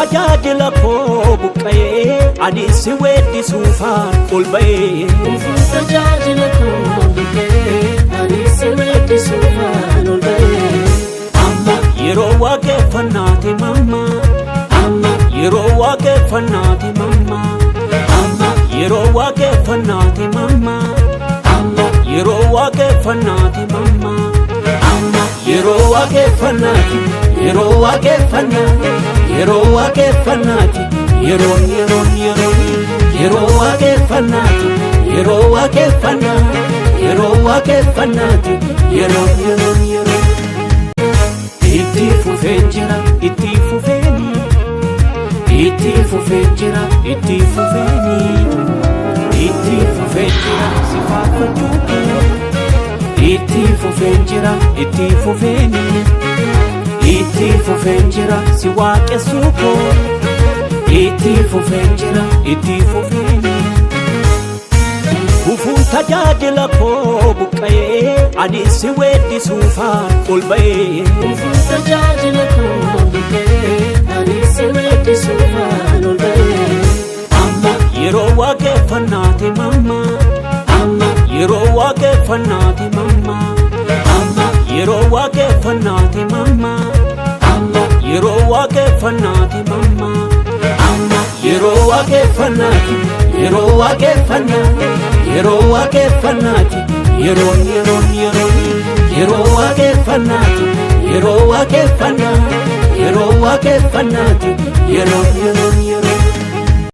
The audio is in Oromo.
tajaajila koo buqqa'ee ani si weeddisuufaan ol ba'ee. Tajaajila koo buqqa'ee ani si weeddisuufaan ol ba'ee. Amma yeroo waaqeffannaati mamma. Amma yeroo waaqeffannaati mamma. amma yeroo waaqeffannaati mamma. amma yeroo waaqeffannaati mamma. amma yeroo waaqeffannaati yeroo waaqeffannaati yeroo waaqeffannaati yeroo yeroo waaqeffannaati yeroo waaqeffannaati yeroo waaqeffannaati yeroo itti fufeen jira itti fufeeni itti fufeen jira itti fufeeni itti fufeen jira si faarfachuu itti fufeen jira itti fufeeni itti fufeen jira si waaqessuu koo itti fufeen jira itti fufeeni. Kufuun tajaajila koo buqqa'ee ani si weeddisuufaan ol ba'ee. tajaajila koo buqqa'ee ani si weeddisuufaan ol ba'ee. Amma yeroo waaqeffannaati mamma. Amma yeroo waaqeffannaati mamma. amma yeroo waaqeffannaati mamma. amma yeroo waaqeffannaati mamma. amma yeroo waaqeffannaati yeroo waaqeffannaati yeroo waaqeffannaati yeroo yeroo waaqeffannaati yeroo waaqeffannaati yeroo waaqeffannaati yeroo